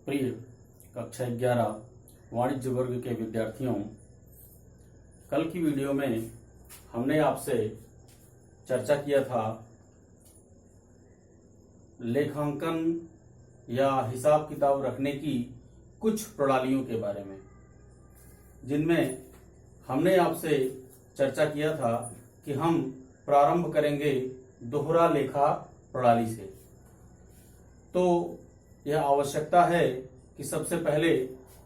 प्रिय कक्षा 11 वाणिज्य वर्ग के विद्यार्थियों, कल की वीडियो में हमने आपसे चर्चा किया था लेखांकन या हिसाब किताब रखने की कुछ प्रणालियों के बारे में, जिनमें हमने आपसे चर्चा किया था कि हम प्रारंभ करेंगे दोहरा लेखा प्रणाली से। तो यह आवश्यकता है कि सबसे पहले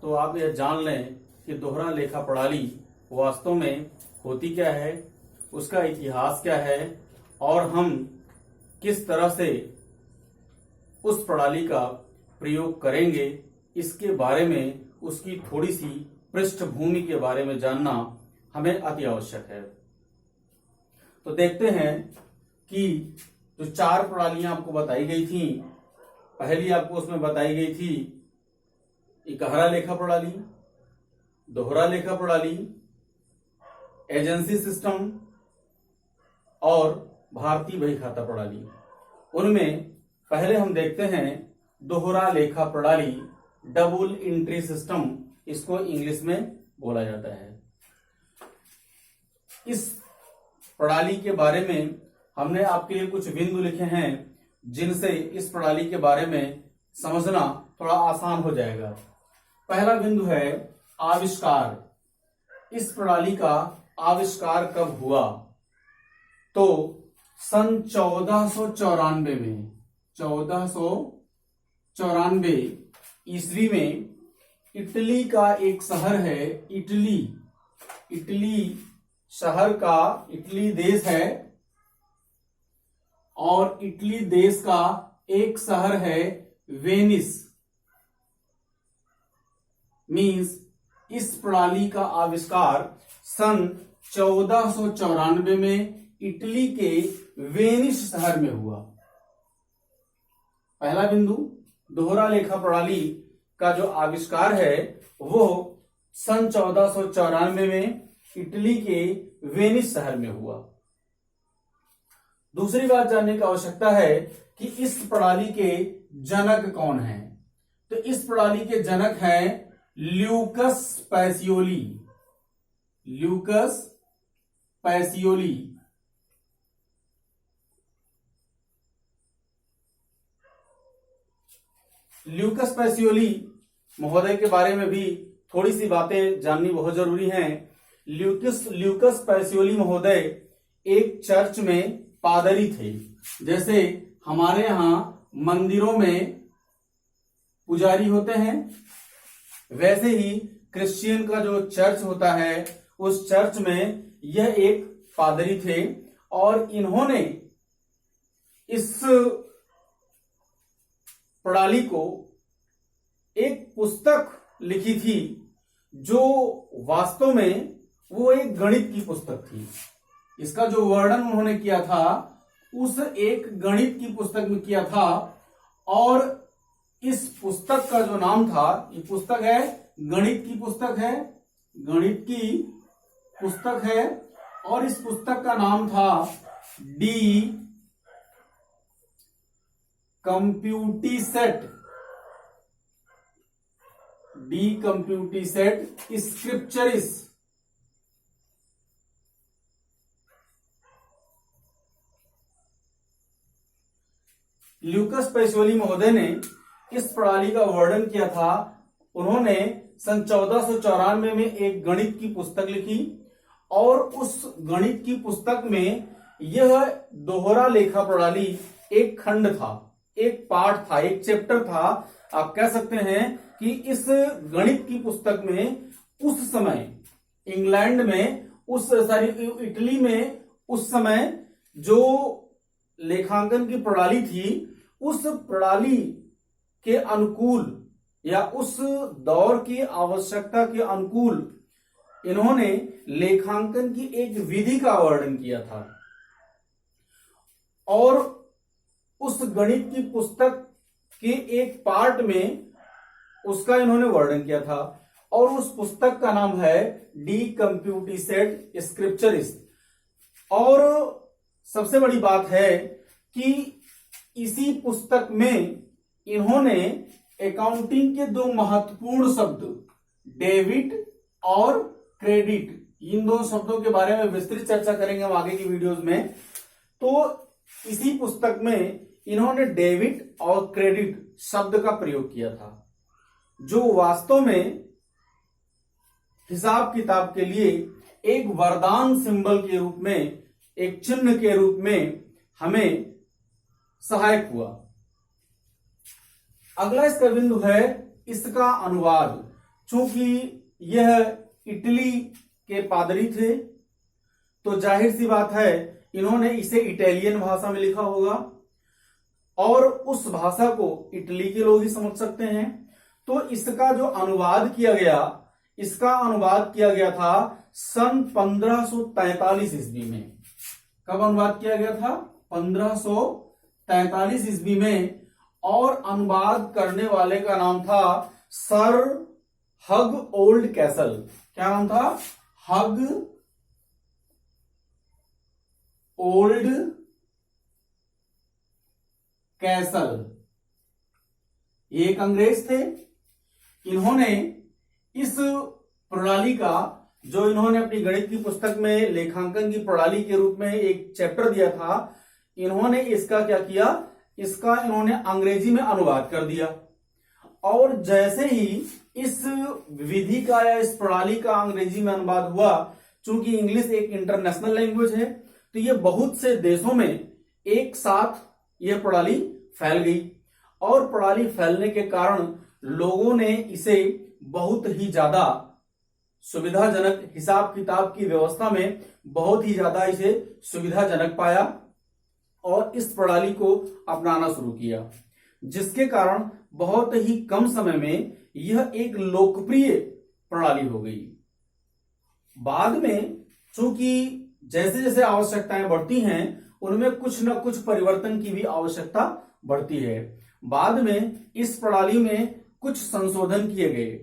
तो आप यह जान लें कि दोहरा लेखा प्रणाली वास्तव में होती क्या है, उसका इतिहास क्या है और हम किस तरह से उस प्रणाली का प्रयोग करेंगे, इसके बारे में उसकी थोड़ी सी पृष्ठभूमि के बारे में जानना हमें अति आवश्यक है। तो देखते हैं कि जो 4 प्रणालियां आपको बताई गई थी, पहली आपको उसमें बताई गई थी इकहरा लेखा प्रणाली, दोहरा लेखा प्रणाली, एजेंसी सिस्टम और भारतीय बही खाता प्रणाली। उनमें पहले हम देखते हैं दोहरा लेखा प्रणाली, डबल एंट्री सिस्टम इसको इंग्लिश में बोला जाता है। इस प्रणाली के बारे में हमने आपके लिए कुछ बिंदु लिखे हैं जिनसे इस प्रणाली के बारे में समझना थोड़ा आसान हो जाएगा। पहला बिंदु है आविष्कार। इस प्रणाली का आविष्कार कब हुआ? तो सन 1494 ईस्वी में इटली का एक शहर है, इटली शहर का, इटली देश है और इटली देश का एक शहर है वेनिस। मींस इस प्रणाली का आविष्कार सन 1494 में इटली के वेनिस शहर में हुआ। पहला बिंदु, दोहरा लेखा प्रणाली का जो आविष्कार है वो सन 1494 में इटली के वेनिस शहर में हुआ। दूसरी बात जानने की आवश्यकता है कि इस प्रणाली के जनक कौन हैं। तो इस प्रणाली के जनक हैं ल्यूकस पैसियोली। ल्यूकस पैसियोली महोदय के बारे में भी थोड़ी सी बातें जाननी बहुत जरूरी हैं। ल्यूकस पैसियोली महोदय एक चर्च में पादरी थे। जैसे हमारे यहां मंदिरों में पुजारी होते हैं, वैसे ही क्रिश्चियन का जो चर्च होता है उस चर्च में यह एक पादरी थे और इन्होंने इस प्रणाली को एक पुस्तक लिखी थी जो वास्तव में वो एक गणित की पुस्तक थी। इसका जो वर्णन उन्होंने किया था उस एक गणित की पुस्तक में किया था और इस पुस्तक का जो नाम था, ये पुस्तक है गणित की पुस्तक है और इस पुस्तक का नाम था डी कंप्यूटीसेट स्क्रिप्चरिस। ल्यूकस पैसियोली महोदय ने इस प्रणाली का वर्णन किया था। उन्होंने सन 1494 में एक गणित की पुस्तक लिखी और उस गणित की पुस्तक में यह दोहरा लेखा प्रणाली एक खंड था, एक पार्ट था, एक चैप्टर था। आप कह सकते हैं कि इस गणित की पुस्तक में उस समय इंग्लैंड में, इटली में उस समय जो लेखांकन की प्रणाली थी उस प्रणाली के अनुकूल या उस दौर की आवश्यकता के अनुकूल इन्होंने लेखांकन की एक विधि का वर्णन किया था और उस गणित की पुस्तक के एक पार्ट में उसका इन्होंने वर्णन किया था और उस पुस्तक का नाम है डी कंप्यूटीसेट स्क्रिप्चरिस। और सबसे बड़ी बात है कि इसी पुस्तक में इन्होंने अकाउंटिंग के दो महत्वपूर्ण शब्द डेबिट और क्रेडिट, इन दो शब्दों के बारे में विस्तृत चर्चा करेंगे हम आगे की वीडियोस में। तो इसी पुस्तक में इन्होंने डेबिट और क्रेडिट शब्द का प्रयोग किया था, जो वास्तव में हिसाब किताब के लिए एक वरदान सिंबल के रूप में, एक चिन्ह के रूप में हमें सहायक हुआ। अगला इसका बिंदु है इसका अनुवाद। चूंकि यह इटली के पादरी थे, तो जाहिर सी बात है इन्होंने इसे इटालियन भाषा में लिखा होगा और उस भाषा को इटली के लोग ही समझ सकते हैं। तो इसका जो अनुवाद किया गया, इसका अनुवाद किया गया था सन 1543 ईस्वी में। कब अनुवाद किया गया था? 1543 ईस्वी में। और अनुवाद करने वाले का नाम था सर हग ओल्ड कैसल। क्या नाम था? हग ओल्ड कैसल। ये एक अंग्रेज थे। इन्होंने इस प्रणाली का, जो इन्होंने अपनी गणित की पुस्तक में लेखांकन की प्रणाली के रूप में एक चैप्टर दिया था, इन्होंने इसका क्या किया, इसका इन्होंने अंग्रेजी में अनुवाद कर दिया। और जैसे ही इस विधि का या इस प्रणाली का अंग्रेजी में अनुवाद हुआ, चूंकि इंग्लिश एक इंटरनेशनल लैंग्वेज है, तो ये बहुत से देशों में एक साथ यह प्रणाली फैल गई। और प्रणाली फैलने के कारण लोगों ने इसे बहुत ही ज्यादा सुविधाजनक, हिसाब किताब की व्यवस्था में बहुत ही ज्यादा इसे सुविधाजनक पाया और इस प्रणाली को अपनाना शुरू किया, जिसके कारण बहुत ही कम समय में यह एक लोकप्रिय प्रणाली हो गई। बाद में चूंकि जैसे जैसे आवश्यकताएं बढ़ती हैं, उनमें कुछ न कुछ परिवर्तन की भी आवश्यकता बढ़ती है। बाद में इस प्रणाली में कुछ संशोधन किए गए,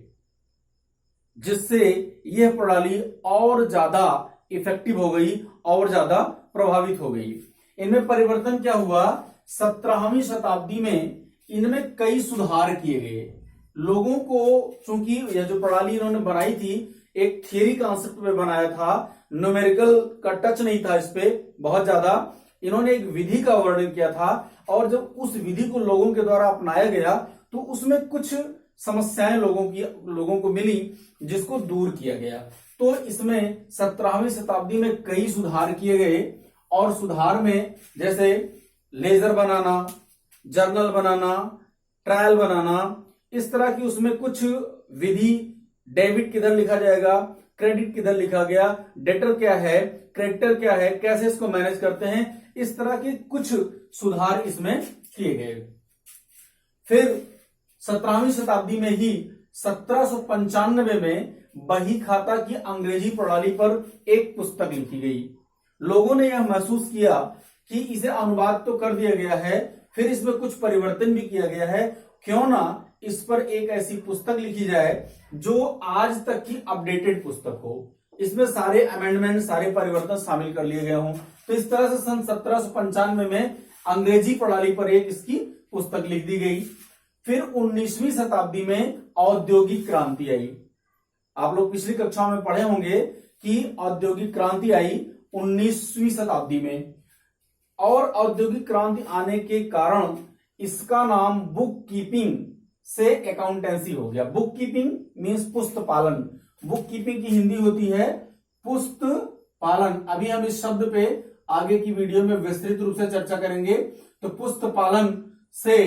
जिससे यह प्रणाली और ज्यादा इफेक्टिव हो गई और ज्यादा प्रभावित हो गई। इनमें परिवर्तन क्या हुआ? 17वीं शताब्दी में इनमें कई सुधार किए गए। लोगों को, चूंकि यह जो प्रणाली इन्होंने बनाई थी एक थियरी कॉन्सेप्ट में बनाया था, न्यूमेरिकल का टच नहीं था इस पे बहुत ज्यादा। इन्होंने एक विधि का वर्णन किया था और जब उस विधि को लोगों के द्वारा अपनाया गया तो उसमें कुछ समस्याएं लोगों को मिली, जिसको दूर किया गया। तो इसमें 17वीं शताब्दी में कई सुधार किए गए और सुधार में जैसे लेजर बनाना, जर्नल बनाना, ट्रायल बनाना, इस तरह की उसमें कुछ विधि, डेबिट किधर लिखा जाएगा, क्रेडिट किधर लिखा गया, डेटर क्या है, क्रेडिटर क्या है, कैसे इसको मैनेज करते हैं, इस तरह के कुछ सुधार इसमें किए गए। फिर 17वीं शताब्दी में ही 1795 में बही खाता की अंग्रेजी प्रणाली पर एक पुस्तक लिखी गई। लोगों ने यह महसूस किया कि इसे अनुवाद तो कर दिया गया है, फिर इसमें कुछ परिवर्तन भी किया गया है, क्यों ना इस पर एक ऐसी पुस्तक लिखी जाए जो आज तक की अपडेटेड पुस्तक हो, इसमें सारे अमेंडमेंट, सारे परिवर्तन शामिल कर लिए गए हों। तो इस तरह से सन 1795 में अंग्रेजी प्रणाली पर एक इसकी पुस्तक लिख दी गई। फिर 19वीं शताब्दी में औद्योगिक क्रांति आई। आप लोग पिछली कक्षाओं में पढ़े होंगे कि औद्योगिक क्रांति आई 19वीं शताब्दी में, और औद्योगिक क्रांति आने के कारण इसका नाम बुक कीपिंग से अकाउंटेंसी हो गया। बुक कीपिंग मीन्स पुस्त पालन। बुक कीपिंग की हिंदी होती है पुस्त पालन। अभी हम इस शब्द पे आगे की वीडियो में विस्तृत रूप से चर्चा करेंगे। तो पुस्त पालन से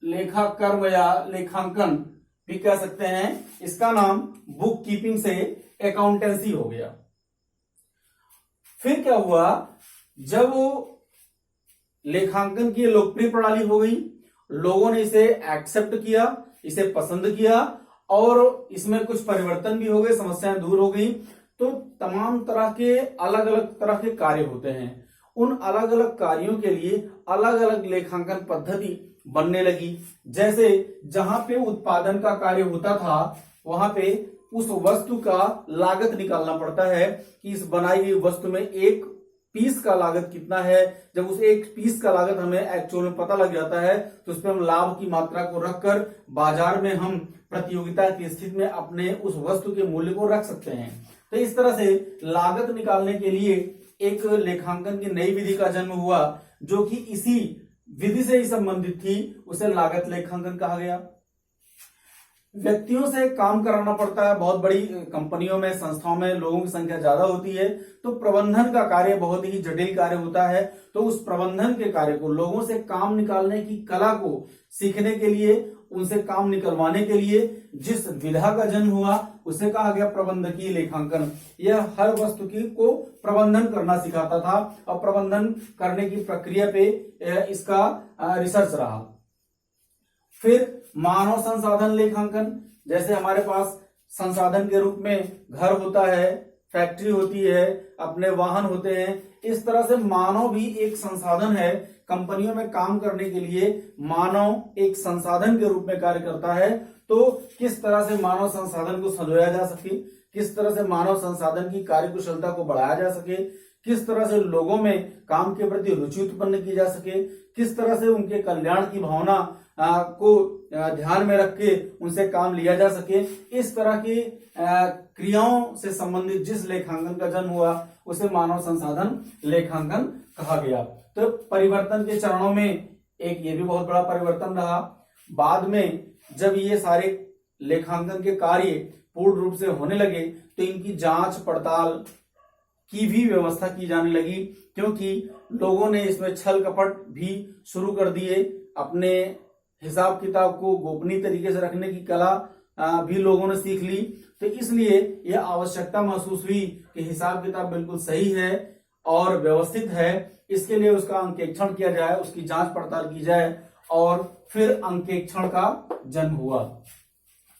लेखा कर्म या लेखांकन भी कह सकते हैं, इसका नाम बुक कीपिंग से अकाउंटेंसी हो गया। फिर क्या हुआ, जब लेखांकन की लोकप्रिय प्रणाली हो गई, लोगों ने इसे एक्सेप्ट किया, इसे पसंद किया और इसमें कुछ परिवर्तन भी हो गए, समस्याएं दूर हो गई। तो तमाम तरह के अलग अलग तरह के कार्य होते हैं, उन अलग अलग कार्यों के लिए अलग अलग लेखांकन पद्धति बनने लगी। जैसे जहां पे उत्पादन का कार्य होता था, वहां पे उस वस्तु का लागत निकालना पड़ता है कि इस बनाई गई वस्तु में एक पीस का लागत कितना है, जब उस एक पीस का लागत हमें एक्चुअल में पता लग जाता है तो उसमें हम लाभ की मात्रा को रखकर बाजार में हम प्रतियोगिता की स्थिति में अपने उस वस्तु के मूल्य को रख सकते हैं। तो इस तरह से लागत निकालने के लिए एक लेखांकन की नई विधि का जन्म हुआ जो कि इसी विधि से ही संबंधित थी, उसे लागत लेखांकन कहा गया। व्यक्तियों से काम कराना पड़ता है, बहुत बड़ी कंपनियों में, संस्थाओं में लोगों की संख्या ज्यादा होती है तो प्रबंधन का कार्य बहुत ही जटिल कार्य होता है। तो उस प्रबंधन के कार्य को, लोगों से काम निकालने की कला को सीखने के लिए, उनसे काम निकलवाने के लिए जिस विधा का जन्म हुआ उसे कहा गया प्रबंधकीय लेखांकन। यह हर वस्तु की को प्रबंधन करना सिखाता था और प्रबंधन करने की प्रक्रिया पे इसका रिसर्च रहा। फिर मानव संसाधन लेखांकन, जैसे हमारे पास संसाधन के रूप में घर होता है, फैक्ट्री होती है, अपने वाहन होते हैं, इस तरह से मानव भी एक संसाधन है। कंपनियों में काम करने के लिए मानव एक संसाधन के रूप में कार्य करता है। तो किस तरह से मानव संसाधन को संजोया जा सके, किस तरह से मानव संसाधन की कार्यकुशलता को बढ़ाया जा सके, किस तरह से लोगों में काम के प्रति रुचि उत्पन्न की जा सके, किस तरह से उनके कल्याण की भावना को ध्यान में रख के उनसे काम लिया जा सके, इस तरह की क्रियाओं से संबंधित जिस लेखांकन का जन्म हुआ उसे मानव संसाधन लेखांकन कहा गया। तो परिवर्तन के चरणों में एक ये भी बहुत बड़ा परिवर्तन रहा। बाद में जब ये सारे लेखांकन के कार्य पूर्ण रूप से होने लगे तो इनकी जांच पड़ताल की भी व्यवस्था की जाने लगी, क्योंकि लोगों ने इसमें छल कपट भी शुरू कर दिए। अपने हिसाब किताब को गोपनीय तरीके से रखने की कला भी लोगों ने सीख ली। तो इसलिए यह आवश्यकता महसूस हुई कि हिसाब किताब बिल्कुल सही है और व्यवस्थित है, इसके लिए उसका अंकेक्षण किया जाए, उसकी जांच पड़ताल की जाए और फिर अंकेक्षण का जन्म हुआ।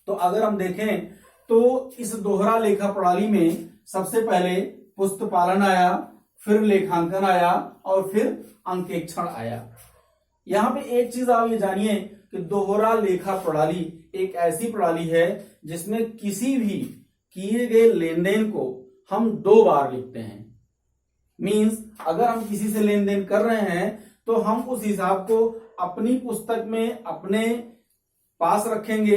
तो अगर हम देखें तो इस दोहरा लेखा प्रणाली में सबसे पहले पुस्तपालन आया, फिर लेखांकन आया और फिर अंकेक्षण आया। यहां पे एक चीज आप ये जानिए कि दोहरा लेखा प्रणाली एक ऐसी प्रणाली है जिसमें किसी भी किए गए लेन देन को हम 2 बार लिखते हैं। मींस अगर हम किसी से लेन देन कर रहे हैं तो हम उस हिसाब को अपनी पुस्तक में अपने पास रखेंगे,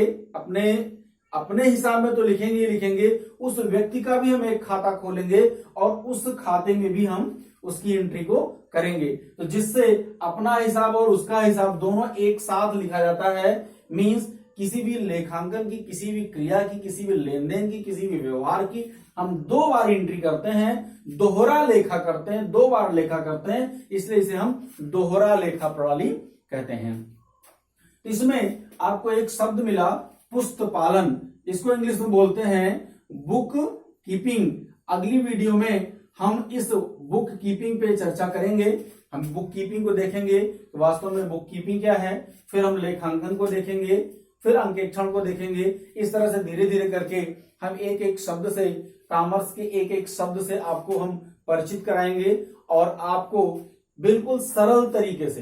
अपने हिसाब में तो लिखेंगे, उस व्यक्ति का भी हम एक खाता खोलेंगे और उस खाते में भी हम उसकी एंट्री को करेंगे। तो जिससे अपना हिसाब और उसका हिसाब दोनों एक साथ लिखा जाता है। मींस किसी भी लेखांकन की, किसी भी क्रिया की, किसी भी लेन देन की, किसी भी व्यवहार की हम 2 बार एंट्री करते हैं, दोहरा लेखा करते हैं, 2 बार लेखा करते हैं, इसलिए इसे हम दोहरा लेखा प्रणाली कहते हैं। इसमें आपको एक शब्द मिला पुस्तपालन, इसको इंग्लिश में बोलते हैं बुक कीपिंग। अगली वीडियो में हम इस बुक कीपिंग पे चर्चा करेंगे। हम बुक कीपिंग को देखेंगे तो वास्तव में बुक कीपिंग क्या है, फिर हम लेखांकन को देखेंगे, फिर अंकेक्षण को देखेंगे। इस तरह से धीरे धीरे करके हम एक एक शब्द से, कॉमर्स के एक एक शब्द से आपको हम परिचित कराएंगे और आपको बिल्कुल सरल तरीके से,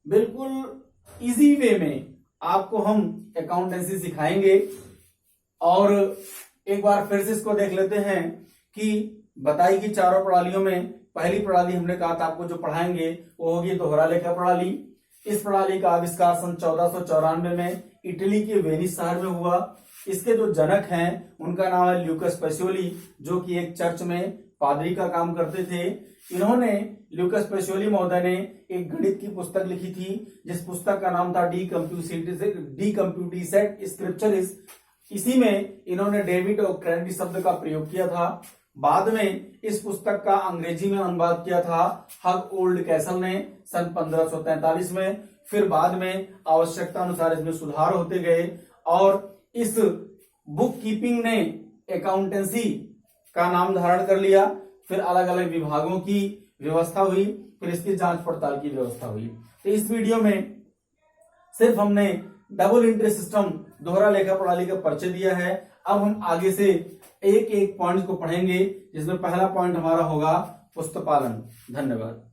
बिल्कुल इजी वे में आपको हम अकाउंटेंसी सिखाएंगे। और एक बार फिर से इसको देख लेते हैं कि बताई गई चारों प्रणालियों में पहली प्रणाली हमने कहा था आपको जो पढ़ाएंगे वो होगी दोहरा लेखा प्रणाली। इस प्रणाली का आविष्कार सन 1494 में इटली के वेनिस शहर में हुआ। इसके जो जनक हैं उनका नाम है ल्यूकस पेसियोली, जो कि एक चर्च में पादरी का काम करते थे। इन्होंने, ल्यूकस पेसियोली महोदय ने एक गणित की पुस्तक लिखी थी जिस पुस्तक का नाम था डी कंप्यूटिसेट स्क्रिप्चरिस। इसी में इन्होंने डेबिट और क्रेडिट शब्द का प्रयोग किया था। बाद में इस पुस्तक का अंग्रेजी में अनुवाद किया था हग ओल्ड कैसल ने सन 1543 में। फिर बाद में आवश्यकता अनुसार इसमें सुधार होते गए और इस बुक कीपिंग ने अकाउंटेंसी का नाम धारण कर लिया। फिर अलग अलग विभागों की व्यवस्था हुई, फिर इसकी जांच पड़ताल की व्यवस्था हुई। तो इस वीडियो में सिर्फ हमने डबल एंट्री सिस्टम, दोहरा लेखा प्रणाली का परिचय दिया है। अब हम आगे से एक एक पॉइंट को पढ़ेंगे, जिसमें पहला पॉइंट हमारा होगा पुस्तपालन। धन्यवाद।